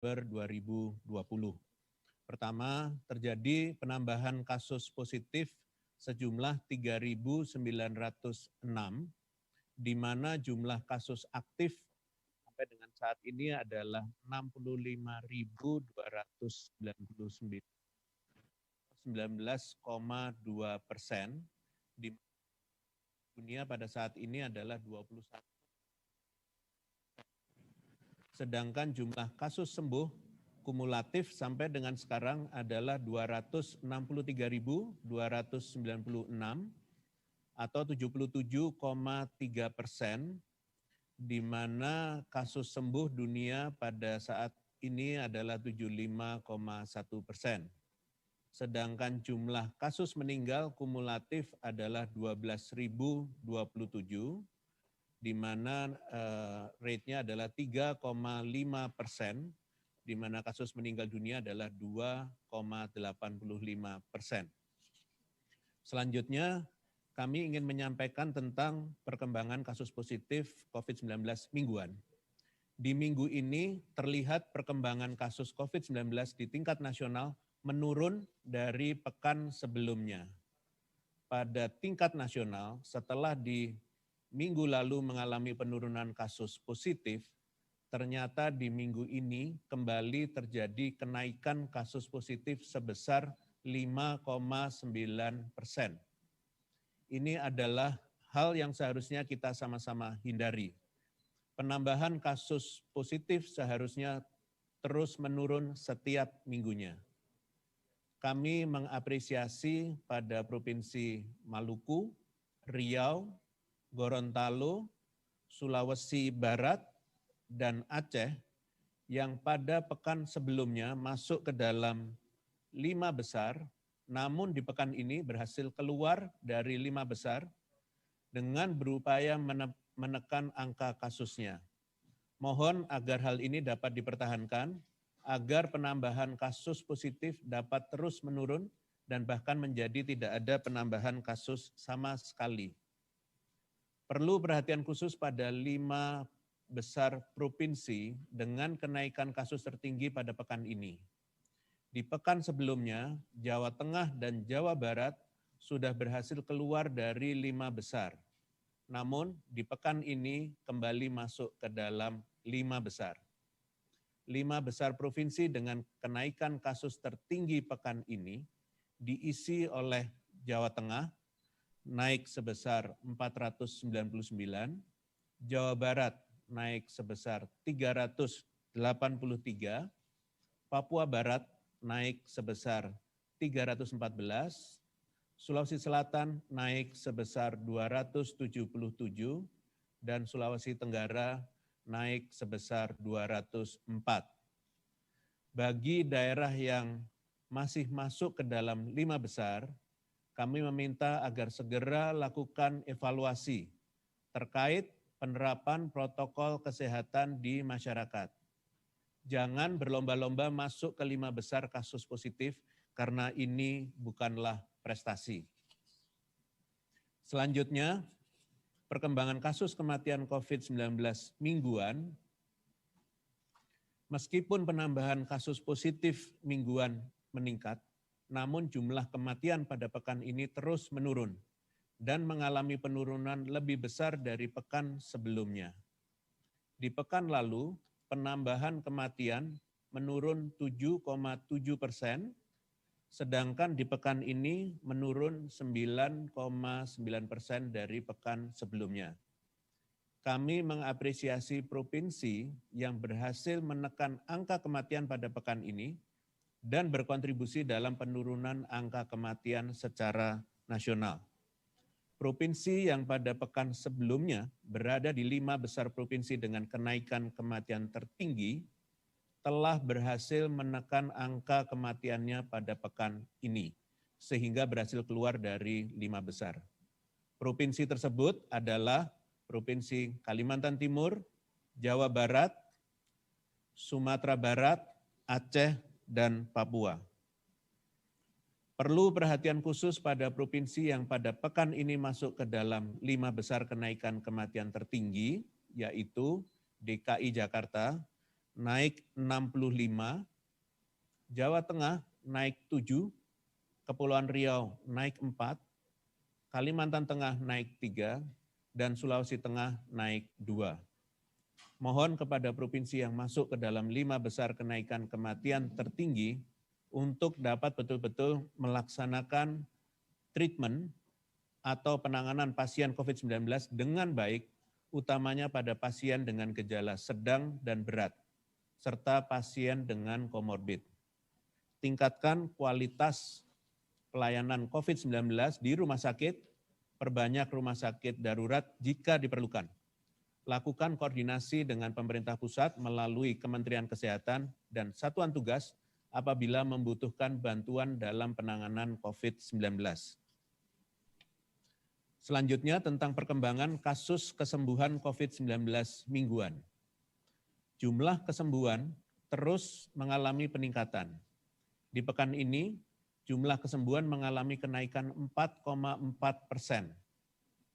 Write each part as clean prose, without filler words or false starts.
Desember 2020. Pertama, terjadi penambahan kasus positif sejumlah 3.906, di mana jumlah kasus aktif sampai dengan saat ini adalah 65.299, 19,2%. Di dunia pada saat ini adalah 21. Sedangkan jumlah kasus sembuh kumulatif sampai dengan sekarang adalah 263.296 atau 77,3%, di mana kasus sembuh dunia pada saat ini adalah 75,1%. Sedangkan jumlah kasus meninggal kumulatif adalah 12.027, di mana rate-nya adalah 3,5%, di mana kasus meninggal dunia adalah 2,85%. Selanjutnya, kami ingin menyampaikan tentang perkembangan kasus positif COVID-19 mingguan. Di minggu ini terlihat perkembangan kasus COVID-19 di tingkat nasional menurun dari pekan sebelumnya. Pada tingkat nasional, setelah di minggu lalu mengalami penurunan kasus positif, ternyata di minggu ini kembali terjadi kenaikan kasus positif sebesar 5,9%. Ini adalah hal yang seharusnya kita sama-sama hindari. Penambahan kasus positif seharusnya terus menurun setiap minggunya. Kami mengapresiasi pada Provinsi Maluku, Riau, Gorontalo, Sulawesi Barat, dan Aceh yang pada pekan sebelumnya masuk ke dalam 5 besar, namun di pekan ini berhasil keluar dari 5 besar dengan berupaya menekan angka kasusnya. Mohon agar hal ini dapat dipertahankan, agar penambahan kasus positif dapat terus menurun dan bahkan menjadi tidak ada penambahan kasus sama sekali. Perlu perhatian khusus pada 5 besar provinsi dengan kenaikan kasus tertinggi pada pekan ini. Di pekan sebelumnya, Jawa Tengah dan Jawa Barat sudah berhasil keluar dari 5 besar. Namun di pekan ini kembali masuk ke dalam 5 besar. 5 besar provinsi dengan kenaikan kasus tertinggi pekan ini diisi oleh Jawa Tengah, naik sebesar 499, Jawa Barat naik sebesar 383, Papua Barat naik sebesar 314, Sulawesi Selatan naik sebesar 277, dan Sulawesi Tenggara naik sebesar 204. Bagi daerah yang masih masuk ke dalam 5 besar, kami meminta agar segera lakukan evaluasi terkait penerapan protokol kesehatan di masyarakat. Jangan berlomba-lomba masuk ke 5 besar kasus positif karena ini bukanlah prestasi. Selanjutnya, perkembangan kasus kematian COVID-19 mingguan. Meskipun penambahan kasus positif mingguan meningkat, namun jumlah kematian pada pekan ini terus menurun dan mengalami penurunan lebih besar dari pekan sebelumnya. Di pekan lalu, penambahan kematian menurun 7,7%, sedangkan di pekan ini menurun 9,9% dari pekan sebelumnya. Kami mengapresiasi provinsi yang berhasil menekan angka kematian pada pekan ini dan berkontribusi dalam penurunan angka kematian secara nasional. Provinsi yang pada pekan sebelumnya berada di 5 besar provinsi dengan kenaikan kematian tertinggi telah berhasil menekan angka kematiannya pada pekan ini, sehingga berhasil keluar dari 5 besar. Provinsi tersebut adalah Provinsi Kalimantan Timur, Jawa Barat, Sumatera Barat, Aceh, dan Papua. Perlu perhatian khusus pada provinsi yang pada pekan ini masuk ke dalam 5 besar kenaikan kematian tertinggi, yaitu DKI Jakarta, naik 65, Jawa Tengah naik 7, Kepulauan Riau naik 4, Kalimantan Tengah naik 3, dan Sulawesi Tengah naik 2. Mohon kepada provinsi yang masuk ke dalam 5 besar kenaikan kematian tertinggi untuk dapat betul-betul melaksanakan treatment atau penanganan pasien COVID-19 dengan baik, utamanya pada pasien dengan gejala sedang dan berat, serta pasien dengan komorbid. Tingkatkan kualitas pelayanan COVID-19 di rumah sakit, perbanyak rumah sakit darurat jika diperlukan. Lakukan koordinasi dengan pemerintah pusat melalui Kementerian Kesehatan dan satuan tugas apabila membutuhkan bantuan dalam penanganan COVID-19. Selanjutnya tentang perkembangan kasus kesembuhan COVID-19 mingguan. Jumlah kesembuhan terus mengalami peningkatan. Di pekan ini, jumlah kesembuhan mengalami kenaikan 4,4%.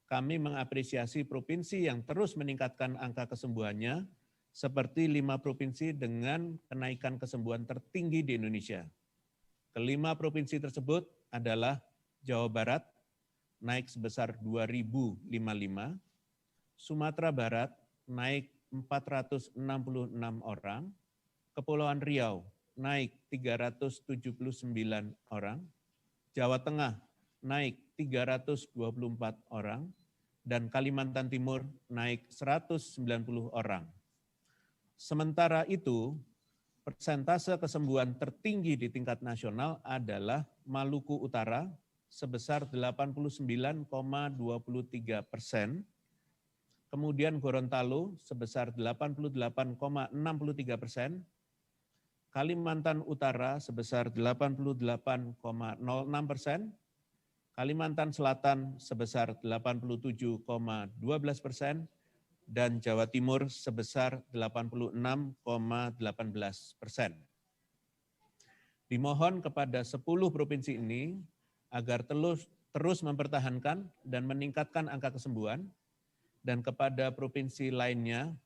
Kami mengapresiasi provinsi yang terus meningkatkan angka kesembuhannya, seperti 5 provinsi dengan kenaikan kesembuhan tertinggi di Indonesia. Kelima provinsi tersebut adalah Jawa Barat, naik sebesar 2.055, Sumatera Barat naik 466 orang, Kepulauan Riau naik 379 orang, Jawa Tengah naik 324 orang, dan Kalimantan Timur naik 190 orang. Sementara itu, persentase kesembuhan tertinggi di tingkat nasional adalah Maluku Utara sebesar 89,23%, kemudian Gorontalo sebesar 88,63%, Kalimantan Utara sebesar 88,06%, Kalimantan Selatan sebesar 87,12%, dan Jawa Timur sebesar 86,18%. Dimohon kepada 10 provinsi ini agar terus mempertahankan dan meningkatkan angka kesembuhan, dan kepada provinsi lainnya,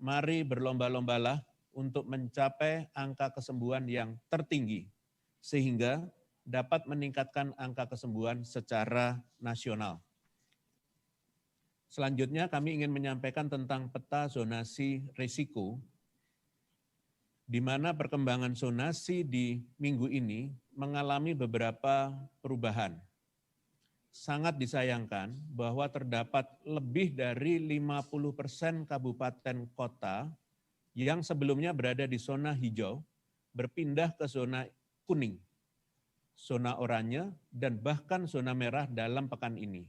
mari berlomba-lombalah untuk mencapai angka kesembuhan yang tertinggi, sehingga dapat meningkatkan angka kesembuhan secara nasional. Selanjutnya kami ingin menyampaikan tentang peta zonasi risiko, di mana perkembangan zonasi di minggu ini mengalami beberapa perubahan. Sangat disayangkan bahwa terdapat lebih dari 50% kabupaten kota yang sebelumnya berada di zona hijau berpindah ke zona kuning, zona oranye, dan bahkan zona merah dalam pekan ini.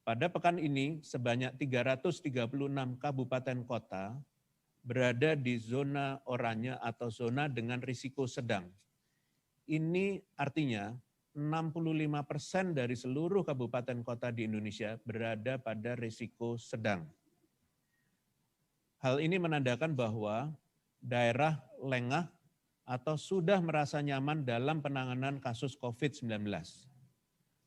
Pada pekan ini, sebanyak 336 kabupaten kota berada di zona oranye atau zona dengan risiko sedang. Ini artinya 65% dari seluruh kabupaten kota di Indonesia berada pada risiko sedang. Hal ini menandakan bahwa daerah lengah atau sudah merasa nyaman dalam penanganan kasus COVID-19.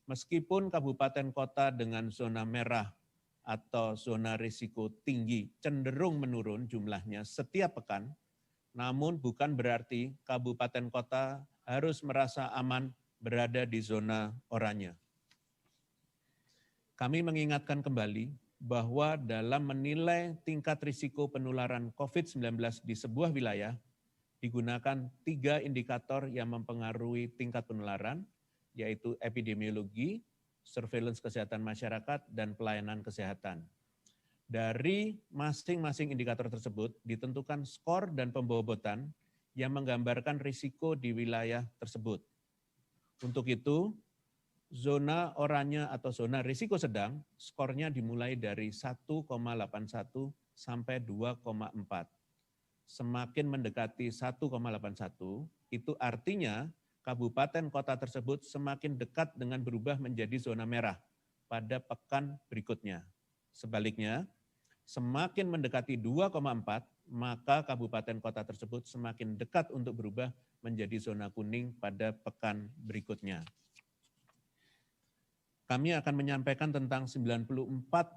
Meskipun kabupaten kota dengan zona merah atau zona risiko tinggi cenderung menurun jumlahnya setiap pekan, namun bukan berarti kabupaten kota harus merasa aman berada di zona oranye. Kami mengingatkan kembali bahwa dalam menilai tingkat risiko penularan COVID-19 di sebuah wilayah, digunakan 3 indikator yang mempengaruhi tingkat penularan, yaitu epidemiologi, surveillance kesehatan masyarakat, dan pelayanan kesehatan. Dari masing-masing indikator tersebut ditentukan skor dan pembobotan yang menggambarkan risiko di wilayah tersebut. Untuk itu, zona oranye atau zona risiko sedang, skornya dimulai dari 1,81 sampai 2,4. Semakin mendekati 1,81, itu artinya kabupaten kota tersebut semakin dekat dengan berubah menjadi zona merah pada pekan berikutnya. Sebaliknya, semakin mendekati 2,4, maka kabupaten kota tersebut semakin dekat untuk berubah menjadi zona kuning pada pekan berikutnya. Kami akan menyampaikan tentang 94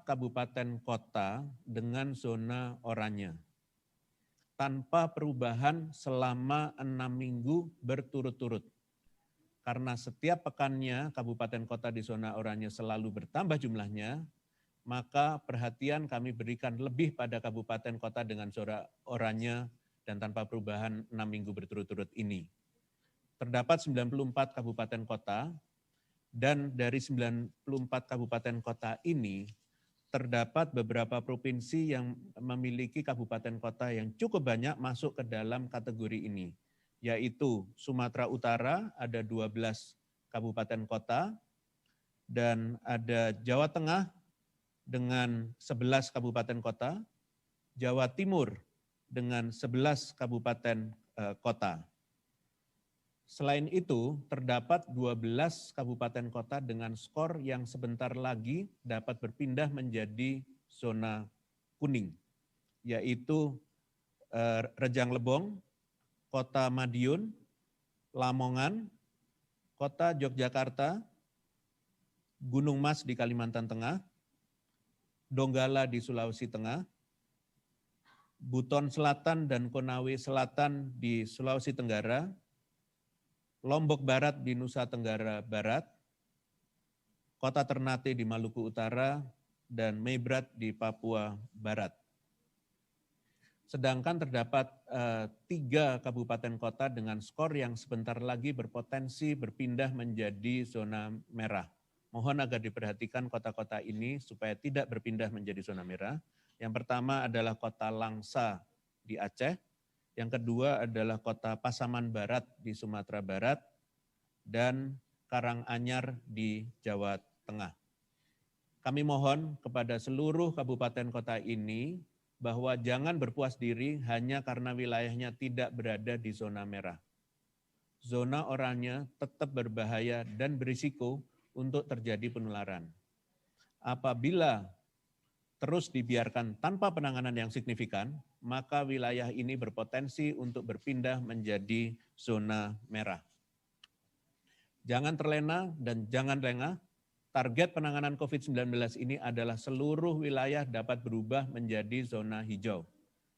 kabupaten kota dengan zona oranye. tanpa perubahan selama 6 minggu berturut-turut. Karena setiap pekannya kabupaten kota di zona oranye selalu bertambah jumlahnya, maka perhatian kami berikan lebih pada kabupaten kota dengan zona oranye dan tanpa perubahan 6 minggu berturut-turut ini. Terdapat 94 kabupaten kota, dan dari 94 kabupaten kota ini, terdapat beberapa provinsi yang memiliki kabupaten kota yang cukup banyak masuk ke dalam kategori ini, yaitu Sumatera Utara ada 12 kabupaten kota, dan ada Jawa Tengah dengan 11 kabupaten kota, Jawa Timur dengan 11 kabupaten kota. Selain itu, terdapat 12 kabupaten kota dengan skor yang sebentar lagi dapat berpindah menjadi zona kuning, yaitu Rejang Lebong, Kota Madiun, Lamongan, Kota Yogyakarta, Gunung Mas di Kalimantan Tengah, Donggala di Sulawesi Tengah, Buton Selatan dan Konawe Selatan di Sulawesi Tenggara, Lombok Barat di Nusa Tenggara Barat, Kota Ternate di Maluku Utara, dan Meibrat di Papua Barat. Sedangkan terdapat 3 kabupaten kota dengan skor yang sebentar lagi berpotensi berpindah menjadi zona merah. Mohon agar diperhatikan kota-kota ini supaya tidak berpindah menjadi zona merah. Yang pertama adalah Kota Langsa di Aceh, yang kedua adalah Kota Pasaman Barat di Sumatera Barat, dan Karanganyar di Jawa Tengah. Kami mohon kepada seluruh kabupaten kota ini bahwa jangan berpuas diri hanya karena wilayahnya tidak berada di zona merah. Zona oranye tetap berbahaya dan berisiko untuk terjadi penularan. Apabila terus dibiarkan tanpa penanganan yang signifikan, maka wilayah ini berpotensi untuk berpindah menjadi zona merah. Jangan terlena dan jangan lengah, target penanganan COVID-19 ini adalah seluruh wilayah dapat berubah menjadi zona hijau.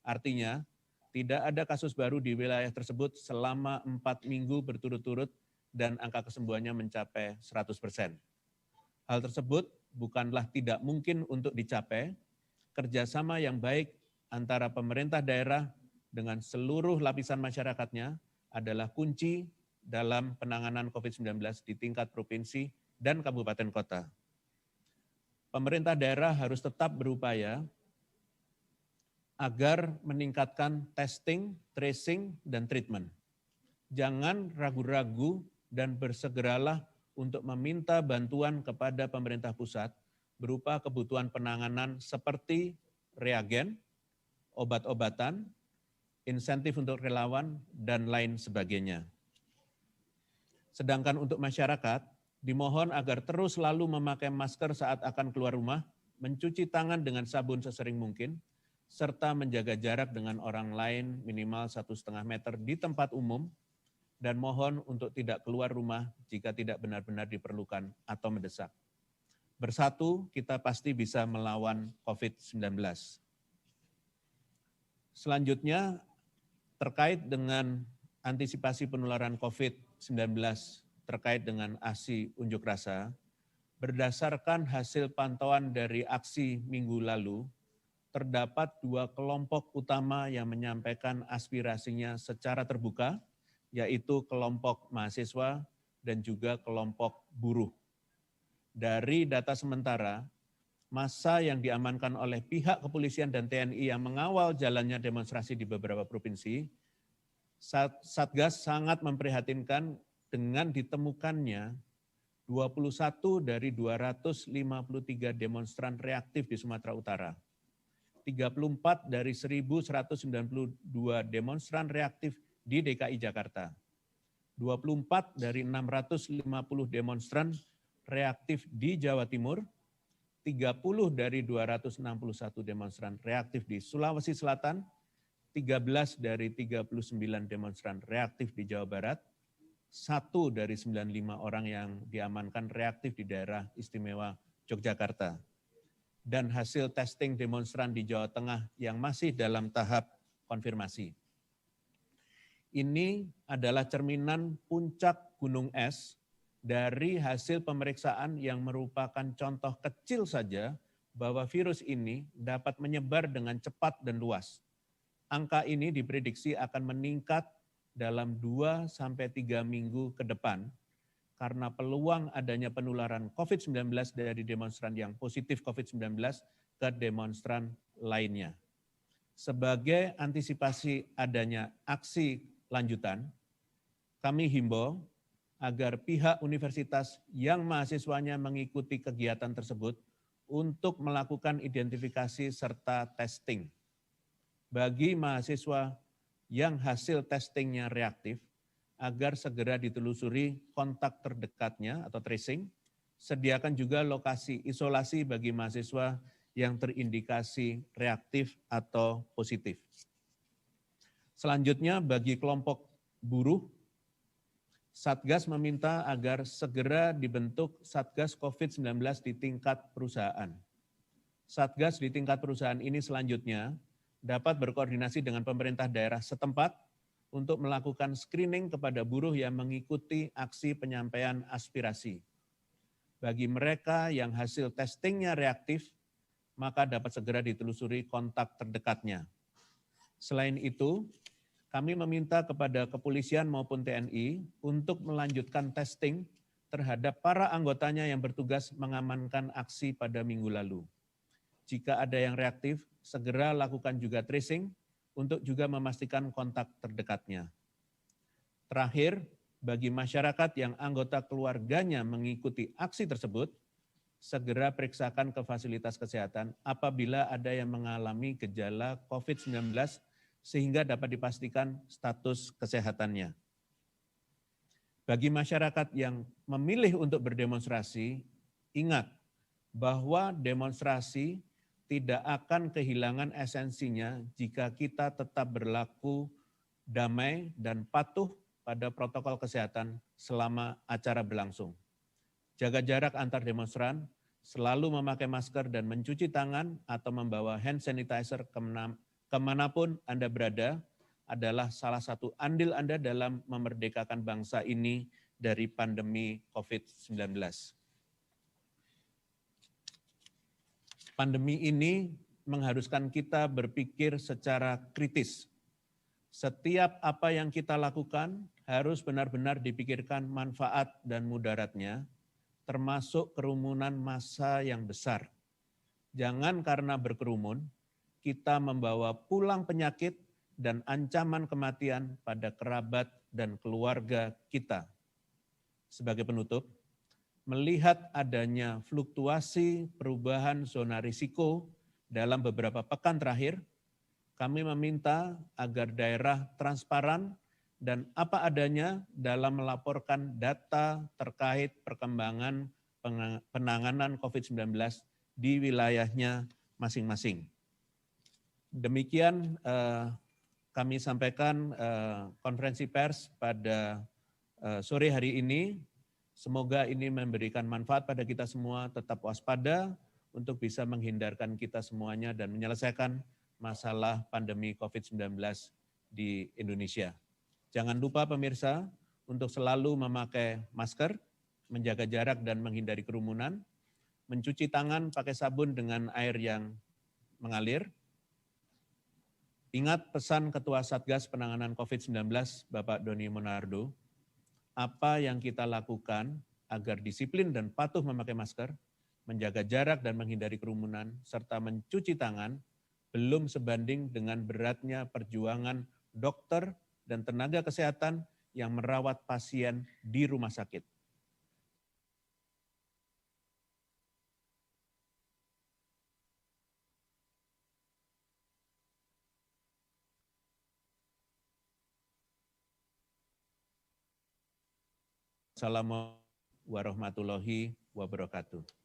Artinya, tidak ada kasus baru di wilayah tersebut selama 4 minggu berturut-turut dan angka kesembuhannya mencapai 100%. Hal tersebut bukanlah tidak mungkin untuk dicapai. Kerjasama yang baik antara pemerintah daerah dengan seluruh lapisan masyarakatnya adalah kunci dalam penanganan COVID-19 di tingkat provinsi dan kabupaten kota. Pemerintah daerah harus tetap berupaya agar meningkatkan testing, tracing, dan treatment. Jangan ragu-ragu dan bersegeralah untuk meminta bantuan kepada pemerintah pusat berupa kebutuhan penanganan seperti reagen, obat-obatan, insentif untuk relawan, dan lain sebagainya. Sedangkan untuk masyarakat, dimohon agar terus selalu memakai masker saat akan keluar rumah, mencuci tangan dengan sabun sesering mungkin, serta menjaga jarak dengan orang lain minimal 1,5 meter di tempat umum, dan mohon untuk tidak keluar rumah jika tidak benar-benar diperlukan atau mendesak. Bersatu, kita pasti bisa melawan COVID-19. Selanjutnya, terkait dengan antisipasi penularan COVID-19 terkait dengan aksi unjuk rasa, berdasarkan hasil pantauan dari aksi minggu lalu, terdapat 2 kelompok utama yang menyampaikan aspirasinya secara terbuka, yaitu kelompok mahasiswa dan juga kelompok buruh. Dari data sementara, massa yang diamankan oleh pihak kepolisian dan TNI yang mengawal jalannya demonstrasi di beberapa provinsi, Satgas sangat memprihatinkan dengan ditemukannya 21 dari 253 demonstran reaktif di Sumatera Utara, 34 dari 1.192 demonstran reaktif di DKI Jakarta, 24 dari 650 demonstran reaktif di Jawa Timur, 30 dari 261 demonstran reaktif di Sulawesi Selatan, 13 dari 39 demonstran reaktif di Jawa Barat, 1 dari 95 orang yang diamankan reaktif di daerah istimewa Yogyakarta. Dan hasil testing demonstran di Jawa Tengah yang masih dalam tahap konfirmasi. Ini adalah cerminan puncak gunung es dari hasil pemeriksaan yang merupakan contoh kecil saja bahwa virus ini dapat menyebar dengan cepat dan luas. Angka ini diprediksi akan meningkat dalam 2-3 minggu ke depan karena peluang adanya penularan COVID-19 dari demonstran yang positif COVID-19 ke demonstran lainnya. Sebagai antisipasi adanya aksi lanjutan, kami himbau agar pihak universitas yang mahasiswanya mengikuti kegiatan tersebut untuk melakukan identifikasi serta testing. Bagi mahasiswa yang hasil testingnya reaktif, agar segera ditelusuri kontak terdekatnya atau tracing, sediakan juga lokasi isolasi bagi mahasiswa yang terindikasi reaktif atau positif. Selanjutnya bagi kelompok buruh, Satgas meminta agar segera dibentuk Satgas COVID-19 di tingkat perusahaan. Satgas di tingkat perusahaan ini selanjutnya dapat berkoordinasi dengan pemerintah daerah setempat untuk melakukan screening kepada buruh yang mengikuti aksi penyampaian aspirasi. Bagi mereka yang hasil testingnya reaktif, maka dapat segera ditelusuri kontak terdekatnya. Selain itu, kami meminta kepada kepolisian maupun TNI untuk melanjutkan testing terhadap para anggotanya yang bertugas mengamankan aksi pada minggu lalu. Jika ada yang reaktif, segera lakukan juga tracing untuk juga memastikan kontak terdekatnya. Terakhir, bagi masyarakat yang anggota keluarganya mengikuti aksi tersebut, segera periksakan ke fasilitas kesehatan apabila ada yang mengalami gejala COVID-19 sehingga dapat dipastikan status kesehatannya. Bagi masyarakat yang memilih untuk berdemonstrasi, ingat bahwa demonstrasi tidak akan kehilangan esensinya jika kita tetap berlaku damai dan patuh pada protokol kesehatan selama acara berlangsung. Jaga jarak antar demonstran, selalu memakai masker dan mencuci tangan atau membawa hand sanitizer kemanapun Anda berada adalah salah satu andil Anda dalam memerdekakan bangsa ini dari pandemi COVID-19. Pandemi ini mengharuskan kita berpikir secara kritis. Setiap apa yang kita lakukan harus benar-benar dipikirkan manfaat dan mudaratnya, termasuk kerumunan massa yang besar. Jangan karena berkerumun, kita membawa pulang penyakit dan ancaman kematian pada kerabat dan keluarga kita. Sebagai penutup, melihat adanya fluktuasi perubahan zona risiko dalam beberapa pekan terakhir, kami meminta agar daerah transparan dan apa adanya dalam melaporkan data terkait perkembangan penanganan COVID-19 di wilayahnya masing-masing. Demikian kami sampaikan konferensi pers pada sore hari ini. Semoga ini memberikan manfaat pada kita semua, tetap waspada untuk bisa menghindarkan kita semuanya dan menyelesaikan masalah pandemi COVID-19 di Indonesia. Jangan lupa pemirsa untuk selalu memakai masker, menjaga jarak dan menghindari kerumunan, mencuci tangan pakai sabun dengan air yang mengalir. Ingat pesan Ketua Satgas Penanganan COVID-19, Bapak Doni Monardo, apa yang kita lakukan agar disiplin dan patuh memakai masker, menjaga jarak dan menghindari kerumunan, serta mencuci tangan, belum sebanding dengan beratnya perjuangan dokter dan tenaga kesehatan yang merawat pasien di rumah sakit. Assalamualaikum warahmatullahi wabarakatuh.